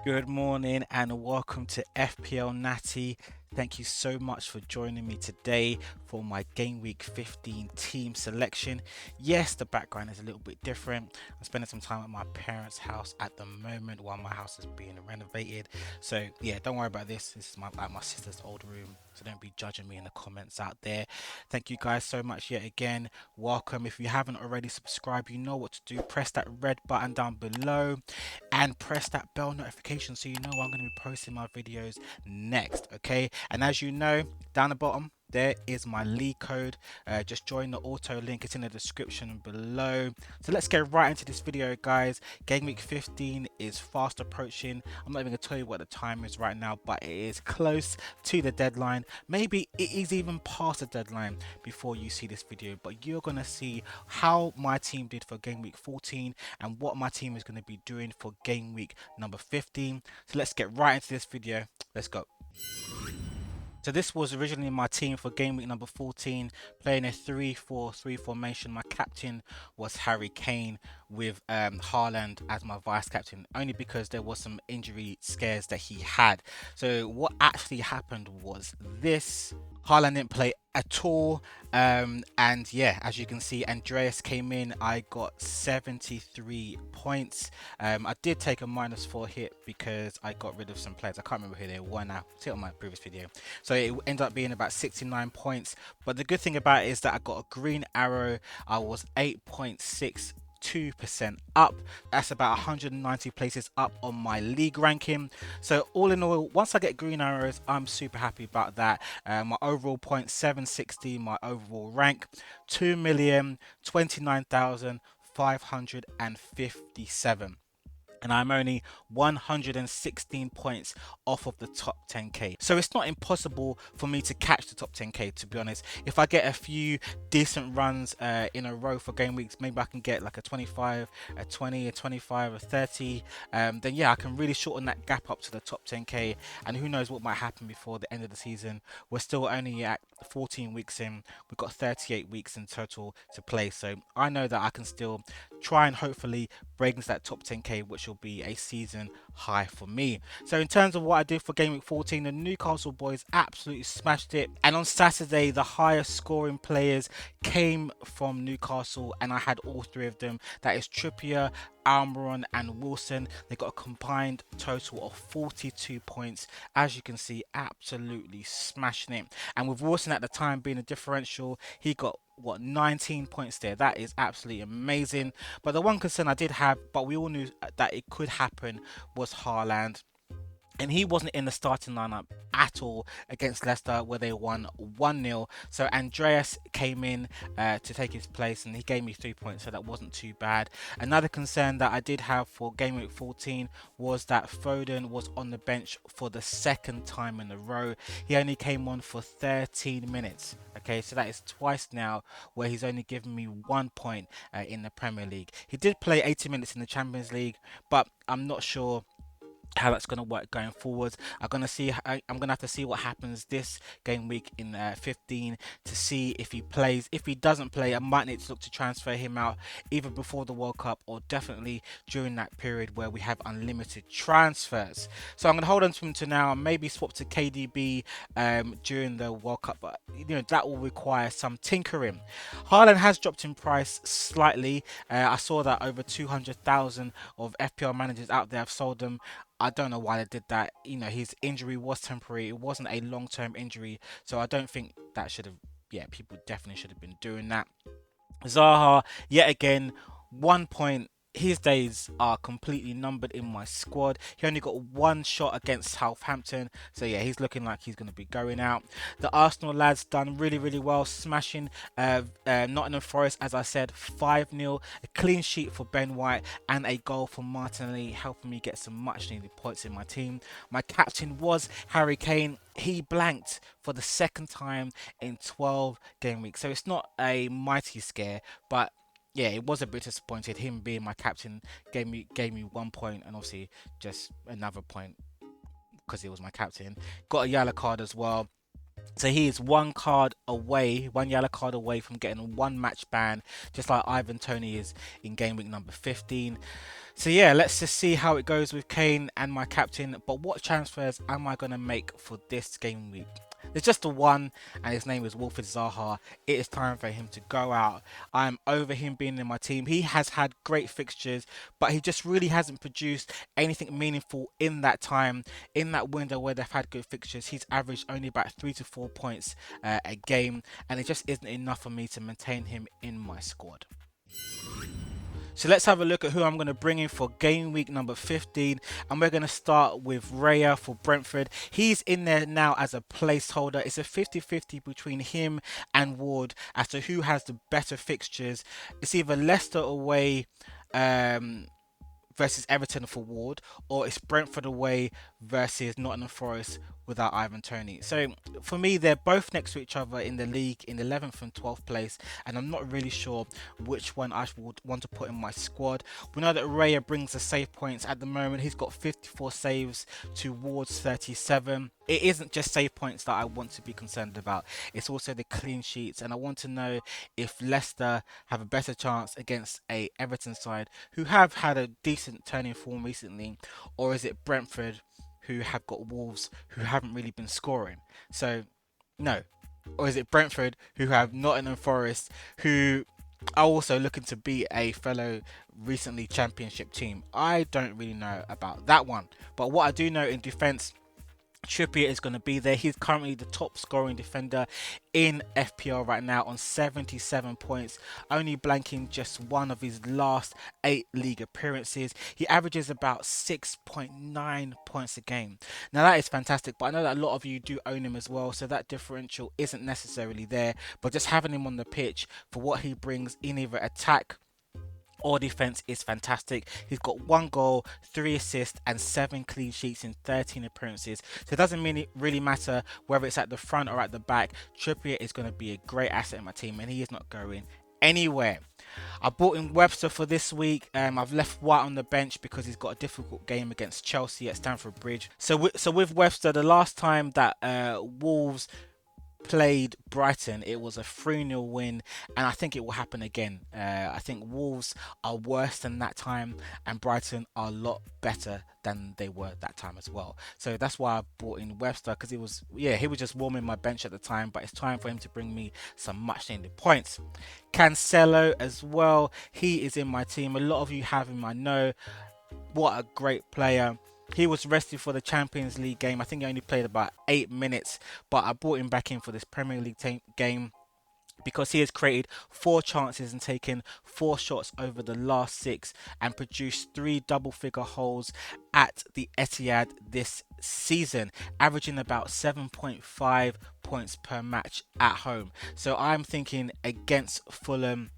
Good morning and welcome to FPL Natty. Thank you so much for joining me today for my Game Week 15 team selection. Yes, the background is a little bit different. I'm spending some time at my parents' house at the moment while my house is being renovated. So yeah, don't worry about this. This is my sister's old room. So don't be judging me in the comments out there. Thank you guys so much yet again. Welcome. If you haven't already subscribed, you know what to do. Press that red button down below and press that bell notification so you know I'm going to be posting my videos next. Okay, and as you know, down the bottom there is my league code. Just join the auto link, it's in the description below. So let's get right into this video, guys. Game week 15 is fast approaching. I'm not even gonna tell you what the time is right now, but it is close to the deadline. Maybe it is even past the deadline before you see this video, but you're gonna see how my team did for game week 14 and what my team is going to be doing for game week number 15. So let's get right into this video. Let's go. So this was originally my team for game week number 14, playing a 3-4-3 formation. My captain was Harry Kane with Haaland as my vice captain, only because there was some injury scares that he had. So what actually happened was this. Haaland didn't play at all, and yeah, as you can see, Andreas came in. I got 73 points. I did take a -4 hit because I got rid of some players. I can't remember who they were now. See it on my previous video. So it ended up being about 69 points. But the good thing about it is that I got a green arrow. I was 8.62% up. That's about 190 places up on my league ranking. So all in all, once I get green arrows, I'm super happy about that. My overall point 760, my overall rank 2,029,557, and I'm only 116 points off of the top 10k. So it's not impossible for me to catch the top 10k, to be honest. If I get a few decent runs in a row for game weeks, maybe I can get like a 25, a 20, a 25, a 30, then yeah, I can really shorten that gap up to the top 10k, and who knows what might happen before the end of the season. We're still only at 14 weeks in. We've got 38 weeks in total to play, so I know that I can still try and hopefully break into that top 10k, which will be a season high for me. So in terms of what I did for game week 14, the Newcastle boys absolutely smashed it, and on Saturday the highest scoring players came from Newcastle, and I had all three of them. That is Trippier, Almiron and Wilson. They got a combined total of 42 points. As you can see, absolutely smashing it. And with Wilson at the time being a differential, he got what, 19 points there. That is absolutely amazing. But the one concern I did have, but we all knew that it could happen, was Haaland, and he wasn't in the starting lineup at all against Leicester, where they won 1-0. So Andreas came in to take his place, and he gave me 3 points, so that wasn't too bad. Another concern that I did have for game week 14 was that Foden was on the bench for the second time in a row. He only came on for 13 minutes. Okay, so that is twice now where he's only given me 1 point in the Premier League. He did play 80 minutes in the Champions League, but I'm not sure how that's going to work going forward. I'm gonna have to see what happens this game week in 15 to see if he plays. If he doesn't play, I might need to look to transfer him out either before the World Cup or definitely during that period where we have unlimited transfers. So I'm gonna hold on to him to now, maybe swap to KDB during the World Cup, but you know that will require some tinkering. Haaland has dropped in price slightly. I saw that over 200,000 of FPL managers out there have sold them. I don't know why they did that. You know, his injury was temporary. It wasn't a long-term injury, so I don't think that should have. Yeah, people definitely should have been doing that. Zaha, yet again, 1 point. His days are completely numbered in my squad. He only got one shot against Southampton, so yeah, he's looking like he's going to be going out. The Arsenal lads done really, really well, smashing Nottingham Forest, as I said, 5-0. A clean sheet for Ben White and a goal for Martinelli, helping me get some much needed points in my team. My captain was Harry Kane. He blanked for the second time in 12 game weeks, so it's not a mighty scare, but yeah, it was a bit disappointed. Him being my captain gave me 1 point, and obviously just another point because he was my captain. Got a yellow card as well. So he is one yellow card away from getting one match ban, just like Ivan Toney is in game week number 15. So yeah, let's just see how it goes with Kane and my captain. But what transfers am I going to make for this game week? There's just the one, and his name is Wilfried Zaha. It is time for him to go out. I'm over him being in my team. He has had great fixtures, but he just really hasn't produced anything meaningful in that time, in that window where they've had good fixtures. He's averaged only about 3 to 4 points a game, and it just isn't enough for me to maintain him in my squad. So let's have a look at who I'm going to bring in for game week number 15. And we're going to start with Raya for Brentford. He's in there now as a placeholder. It's a 50-50 between him and Ward as to who has the better fixtures. It's either Leicester away versus Everton for Ward, or it's Brentford away versus Nottingham Forest without Ivan Toney. So for me, they're both next to each other in the league in 11th and 12th place, and I'm not really sure which one I would want to put in my squad. We know that Raya brings the save points at the moment. He's got 54 saves to Ward's 37. It isn't just save points that I want to be concerned about, it's also the clean sheets, and I want to know if Leicester have a better chance against a Everton side who have had a decent turn in form recently, or is it Brentford who have got Wolves who haven't really been scoring? So no. Or is it Brentford who have Nottingham Forest who are also looking to beat a fellow recently championship team? I don't really know about that one. But what I do know in defence, Trippier is going to be there. He's currently the top scoring defender in FPL right now on 77 points, only blanking just one of his last 8 league appearances. He averages about 6.9 points a game. Now that is fantastic, but I know that a lot of you do own him as well, so that differential isn't necessarily there. But just having him on the pitch for what he brings in either attack or defense is fantastic. He's got 1 goal, 3 assists, and 7 clean sheets in 13 appearances. So it doesn't really matter whether it's at the front or at the back. Trippier is going to be a great asset in my team, and he is not going anywhere. I brought in Webster for this week. I've left White on the bench because he's got a difficult game against Chelsea at Stamford Bridge. So with Webster, the last time that Wolves played Brighton, it was a 3-0 win, and I think it will happen again. I think Wolves are worse than that time, and Brighton are a lot better than they were that time as well. So that's why I brought in Webster, because he was just warming my bench at the time, but it's time for him to bring me some much needed points. Cancelo as well, he is in my team. A lot of you have him, I know. What a great player. He was rested for the Champions League game. I think he only played about 8 minutes, but I brought him back in for this Premier League game because he has created 4 chances and taken 4 shots over the last 6 and produced 3 double-figure goals at the Etihad this season, averaging about 7.5 points per match at home. So I'm thinking against Fulham,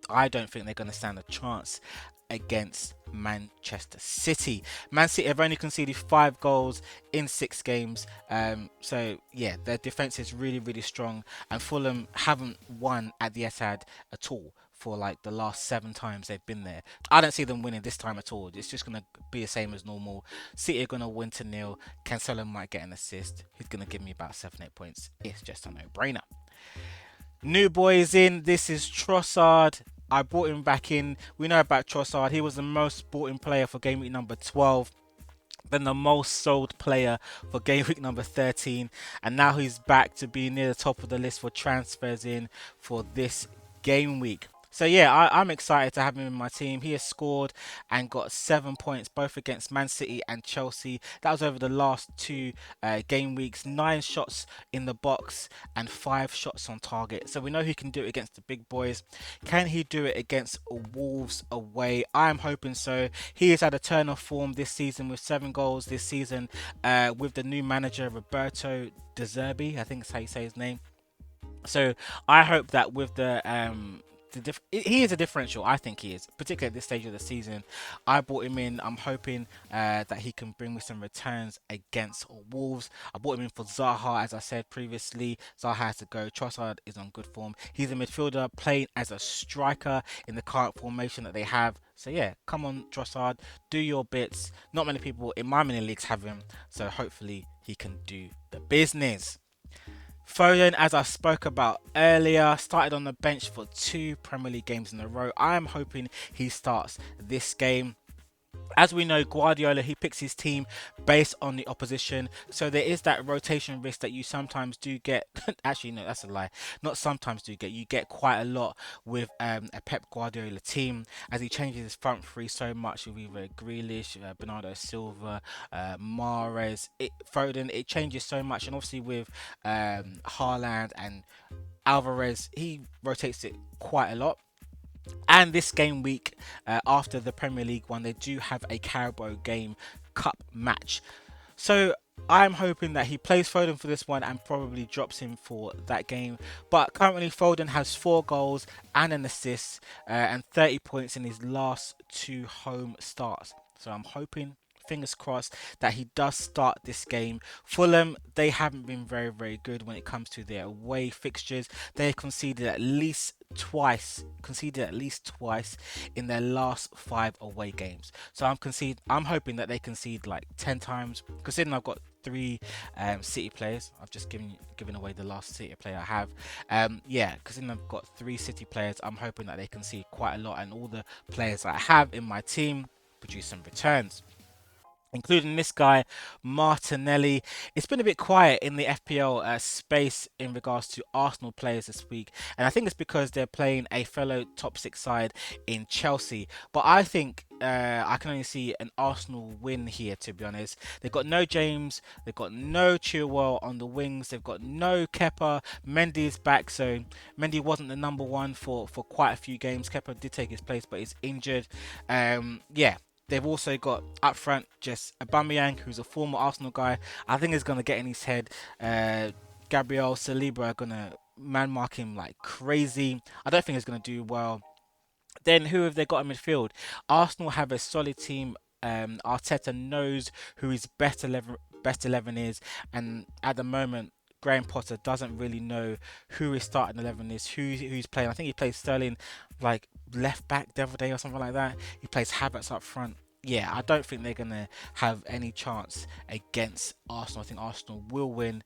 I don't think they're going to stand a chance against Manchester City. Man City have only conceded 5 goals in 6 games. So yeah, their defense is really strong, and Fulham haven't won at the Etihad at all for like the last 7 times they've been there. I don't see them winning this time at all. It's just going to be the same as normal. City are going to win 2-0. Cancelo might get an assist. He's going to give me about 7-8 points. It's just a no-brainer. New boys in. This is Trossard. I brought him back in. We know about Trossard. He was the most bought in player for game week number 12. Then the most sold player for game week number 13. And now he's back to be near the top of the list for transfers in for this game week. So yeah, I'm excited to have him in my team. He has scored and got 7 points both against Man City and Chelsea. That was over the last 2 game weeks. 9 shots in the box and 5 shots on target. So we know he can do it against the big boys. Can he do it against Wolves away? I am hoping so. He has had a turn of form this season with 7 goals this season with the new manager Roberto De Zerbi. I think that's how you say his name. So I hope that with he is a differential. I think he is, particularly at this stage of the season. I brought him in. I'm hoping that he can bring me some returns against Wolves. I brought him in for Zaha, as I said previously. Zaha has to go. Trossard is on good form. He's a midfielder playing as a striker in the current formation that they have. So yeah, come on, Trossard, do your bits. Not many people in my mini leagues have him, so hopefully he can do the business. Foden, as I spoke about earlier, started on the bench for 2 Premier League games in a row. I am hoping he starts this game. As we know, Guardiola, he picks his team based on the opposition, so there is that rotation risk that you sometimes do get. Actually, no, that's a lie. Not sometimes do get. You get quite a lot with a Pep Guardiola team, as he changes his front three so much with either Grealish, Bernardo Silva, Mahrez, Foden. It changes so much, and obviously with Haaland and Alvarez, he rotates it quite a lot. And this game week, after the Premier League one, they do have a Carabao Game Cup match. So I'm hoping that he plays Foden for this one and probably drops him for that game. But currently, Foden has 4 goals and an assist and 30 points in his last 2 home starts. So I'm hoping, fingers crossed, that he does start this game. Fulham, they haven't been very, very good when it comes to their away fixtures. They conceded at least twice in their last 5 away games. So I'm hoping that they concede like 10 times. Considering I've got 3 City players, I've just given away the last City player I have. Yeah, considering I've got 3 City players, I'm hoping that they concede quite a lot, and all the players I have in my team produce some returns, including this guy, Martinelli. It's been a bit quiet in the FPL space in regards to Arsenal players this week, and I think it's because they're playing a fellow top 6 side in Chelsea. But I think I can only see an Arsenal win here, to be honest. They've got no James, they've got no Chilwell on the wings, they've got no Kepa. Mendy is back, so Mendy wasn't the number one for quite a few games. Kepa did take his place, but he's injured. Yeah. They've also got up front just Aubameyang, who's a former Arsenal guy. I think he's going to get in his head. Gabriel Saliba are going to man mark him like crazy. I don't think he's going to do well. Then who have they got in midfield? Arsenal have a solid team. Arteta knows who his best 11 is, and at the moment, Graham Potter doesn't really know who his starting 11 is, who's playing. I think he plays Sterling like left back the other day or something like that. He plays Havertz up front. Yeah, I don't think they're gonna have any chance against Arsenal. I think Arsenal will win,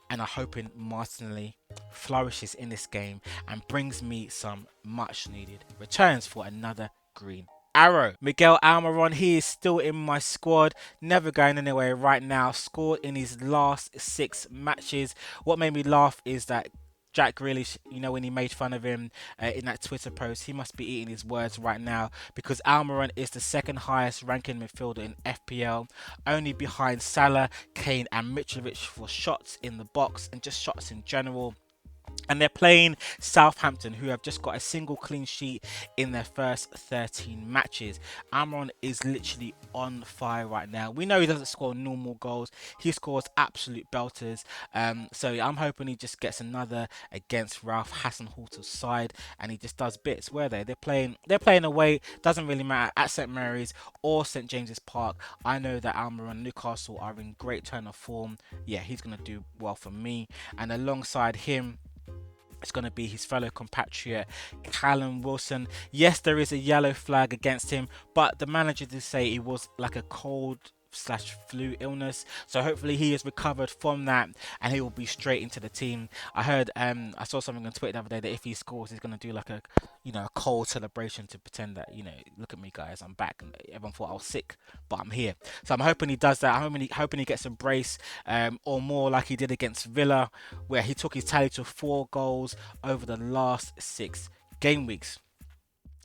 and I'm hoping Martinelli flourishes in this game and brings me some much needed returns for another green arrow. Miguel Almiron, he is still in my squad, never going anywhere right now. Scored in his last 6 matches. What made me laugh is that Jack Grealish, when he made fun of him in that Twitter post, he must be eating his words right now, because Almiron is the second highest ranking midfielder in FPL, only behind Salah, Kane and Mitrovic for shots in the box and just shots in general. And they're playing Southampton, who have just got a single clean sheet in their first 13 matches. Amron is literally on fire right now. We know he doesn't score normal goals. He scores absolute belters. So I'm hoping he just gets another against Ralph Hasenhutl's side, and he just does bits. Where they're playing away. Doesn't really matter, at St Mary's or St James's Park. I know that Almiron and Newcastle are in great turn of form. Yeah, he's gonna do well for me. And alongside him, it's going to be his fellow compatriot Callum Wilson. Yes, there is a yellow flag against him, but the manager did say it was like a cold slash flu illness, so hopefully he has recovered from that and he will be straight into the team. I heard I saw something on Twitter the other day that if he scores, he's going to do like a a cold celebration to pretend that look at me guys, I'm back, and everyone thought I was sick, but I'm here. So I'm hoping he does that. I'm hoping he gets a brace, or more like he did against Villa, where he took his tally to 4 goals over the last 6 game weeks.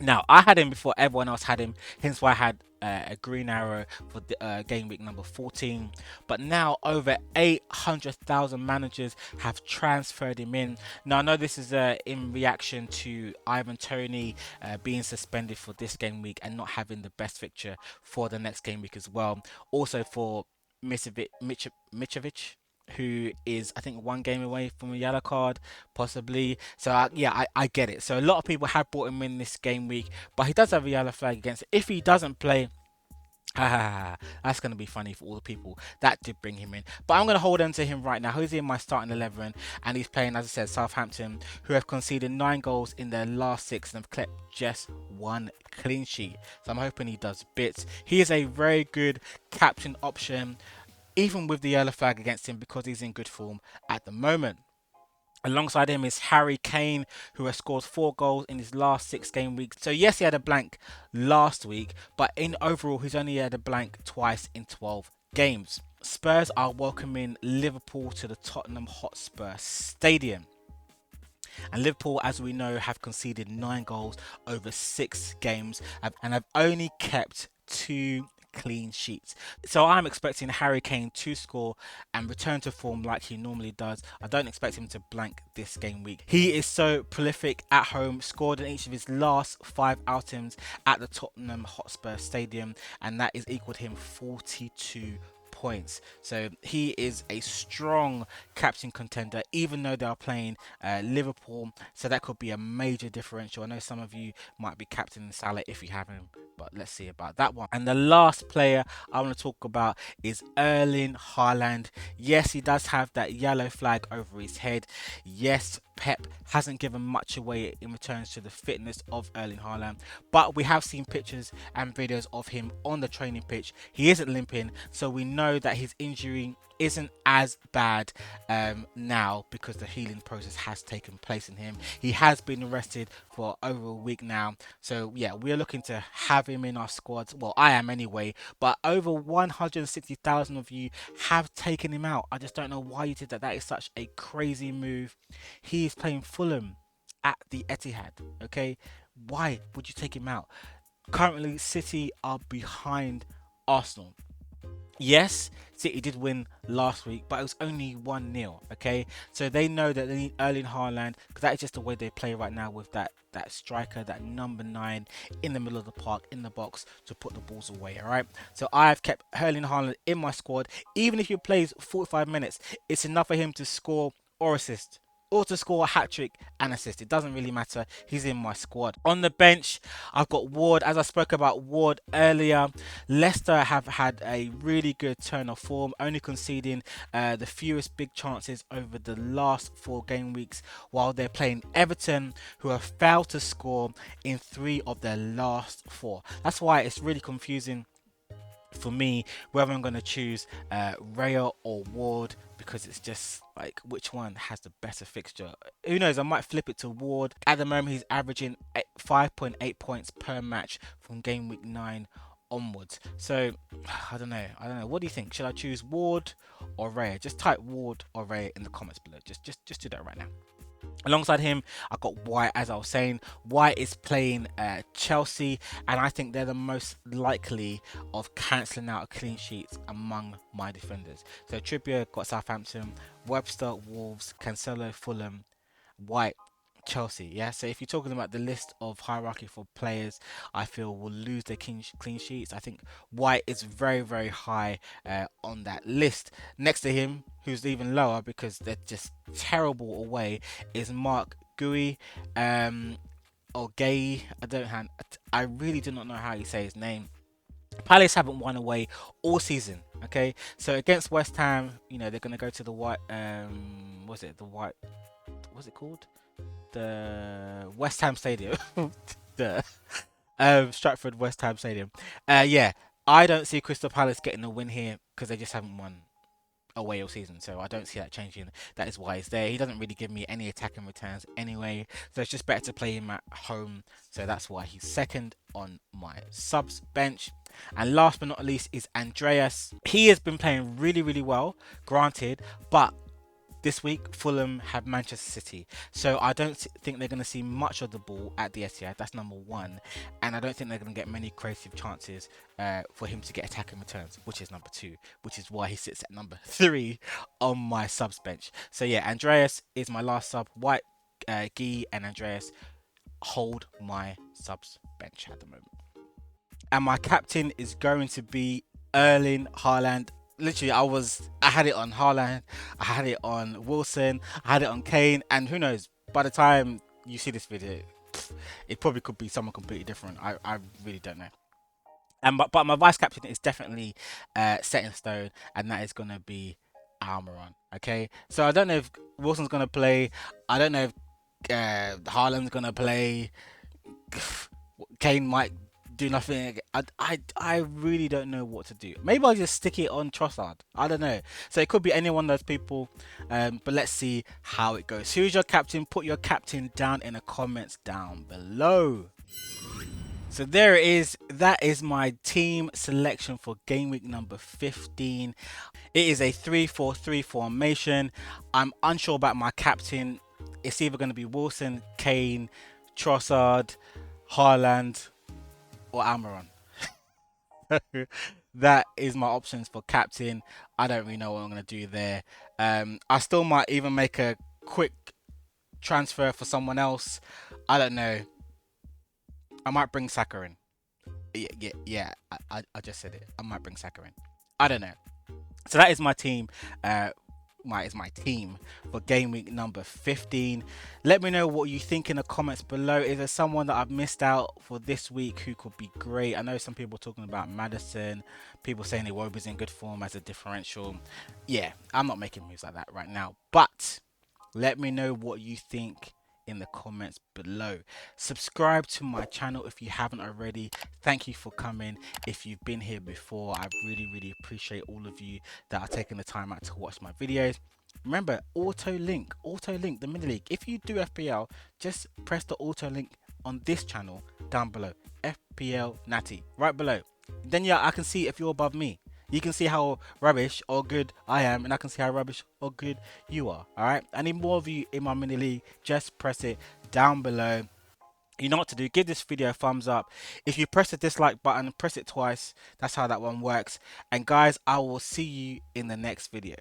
Now, I had him before everyone else had him, hence why I had a green arrow for the, game week number 14. But now over 800,000 managers have transferred him in. Now, I know this is in reaction to Ivan Toney being suspended for this game week and not having the best fixture for the next game week as well. Also for Mitrovic, who is I think 1 game away from a yellow card, possibly. So yeah, I get it. So a lot of people have brought him in this game week, but he does have a yellow flag against it. If he doesn't play, that's going to be funny for all the people that did bring him in. But I'm going to hold on to him right now. He's in my starting 11, and he's playing, as I said, Southampton, who have conceded 9 goals in their last 6 and have kept just 1 clean sheet. So I'm hoping he does bits. He is a very good captain option, even with the yellow flag against him, because he's in good form at the moment. Alongside him is Harry Kane, who has scored 4 goals in his last 6 game weeks. So yes, he had a blank last week, but in overall, he's only had a blank twice in 12 games. Spurs are welcoming Liverpool to the Tottenham Hotspur Stadium. And Liverpool, as we know, have conceded 9 goals over 6 games and have only kept 2 clean sheets. So I'm expecting Harry Kane to score and return to form like he normally does. I don't expect him to blank this game week. He is so prolific at home, scored in each of his last 5 outings at the Tottenham Hotspur Stadium, and that is equal to him 42 points. So he is a strong captain contender, even though they are playing Liverpool. So that could be a major differential. I know some of you might be captaining Salah if you have him, but let's see about that one. And the last player I want to talk about is Erling Haaland. Yes, he does have that yellow flag over his head. Yes, Pep hasn't given much away in returns to the fitness of Erling Haaland, but we have seen pictures and videos of him on the training pitch. He isn't limping, so we know that his injury isn't as bad now because the healing process has taken place in him. He has been arrested for over a week now, so yeah, we are looking to have him in our squads. Well, I am anyway, but over 160,000 of you have taken him out. I just don't know why you did that. That is such a crazy move. He is playing Fulham at the Etihad. Okay, why would you take him out? Currently, City are behind Arsenal. Yes, City did win last week, but it was only 1-0. Okay, so they know that they need Erling Haaland because that is just the way they play right now with that striker, that number 9 in the middle of the park, in the box to put the balls away. All right, so I've kept Erling Haaland in my squad. Even if he plays 45 minutes, it's enough for him to score or assist, or to score a hat trick and assist. It doesn't really matter. He's in my squad. On the bench, I've got Ward. As I spoke about Ward earlier, Leicester have had a really good turn of form, only conceding the fewest big chances over the last 4 game weeks, while they're playing Everton, who have failed to score in 3 of their last 4. That's why it's really confusing for me whether I'm going to choose Raya or Ward, because it's just like which one has the better fixture. Who knows, I might flip it to Ward. At the moment he's averaging 5.8 points per match from game week 9 onwards. So I don't know, what do you think? Should I choose Ward or Raya? Just type Ward or Raya in the comments below. Just do that right now. Alongside him, I got White. As I was saying, White is playing Chelsea, and I think they're the most likely of cancelling out a clean sheets among my defenders. So Trippier got Southampton, Webster Wolves, Cancelo Fulham, White Chelsea. Yeah, so if you're talking about the list of hierarchy for players I feel will lose their clean sheets, I think White is very, very high on that list. Next to him, who's even lower because they're just terrible away, is Mark Gui, or Gay. I really do not know how you say his name. Palace haven't won away all season. Okay, so against West Ham, they're gonna go to the white. Was it the white? What's it called? The West Ham Stadium. The Stratford West Ham Stadium. Yeah, I don't see Crystal Palace getting a win here because they just haven't won away all season, so I don't see that changing. That is why he's there. He doesn't really give me any attacking returns anyway, so it's just better to play him at home. So that's why he's second on my subs bench. And last but not least is Andreas. He has been playing really, really well, granted, but this week, Fulham have Manchester City, so I don't think they're going to see much of the ball at the Etihad. That's number one, and I don't think they're going to get many creative chances for him to get attacking returns, which is number 2, which is why he sits at number 3 on my subs bench. So yeah, Andreas is my last sub. White, Guy, and Andreas hold my subs bench at the moment. And my captain is going to be Erling Haaland. Literally, I had it on Haaland, I had it on Wilson, I had it on Kane, and who knows, by the time you see this video, it probably could be someone completely different. I really don't know. And but my vice captain is definitely set in stone, and that is gonna be Almiron. Okay, so I don't know if Wilson's gonna play. I don't know if Haaland's gonna play. Kane might do nothing. I really don't know what to do. Maybe I'll just stick it on Trossard. I don't know. So it could be any one of those people. But let's see how it goes. Who's your captain? Put your captain down in the comments down below. So there it is. That is my team selection for game week number 15. It is a 3-4-3 formation. I'm unsure about my captain. It's either going to be Wilson, Kane, Trossard, Haaland, or Amaron. That is my options for captain. I don't really know what I'm going to do there. I still might even make a quick transfer for someone else. I don't know. I might bring Saka in. Yeah. I just said it. I might bring Saka in. I don't know. So that is my team. My team for game week number 15. Let me know what you think in the comments below. Is there someone that I've missed out for this week who could be great? I know some people are talking about Madison, people saying Iwobi's in good form as a differential. Yeah, I'm not making moves like that right now, but let me know what you think in the comments below. Subscribe to my channel if you haven't already. Thank you for coming. If you've been here before, I really appreciate all of you that are taking the time out to watch my videos. Remember, auto link the mini league. If you do FPL, just press the auto link on this channel down below, FPL Natty, right below. Then yeah, I can see if you're above me. You can see how rubbish or good I am, and I can see how rubbish or good you are. Alright, I need more of you in my mini league. Just press it down below. You know what to do. Give this video a thumbs up. If you press the dislike button, press it twice. That's how that one works. And guys, I will see you in the next video.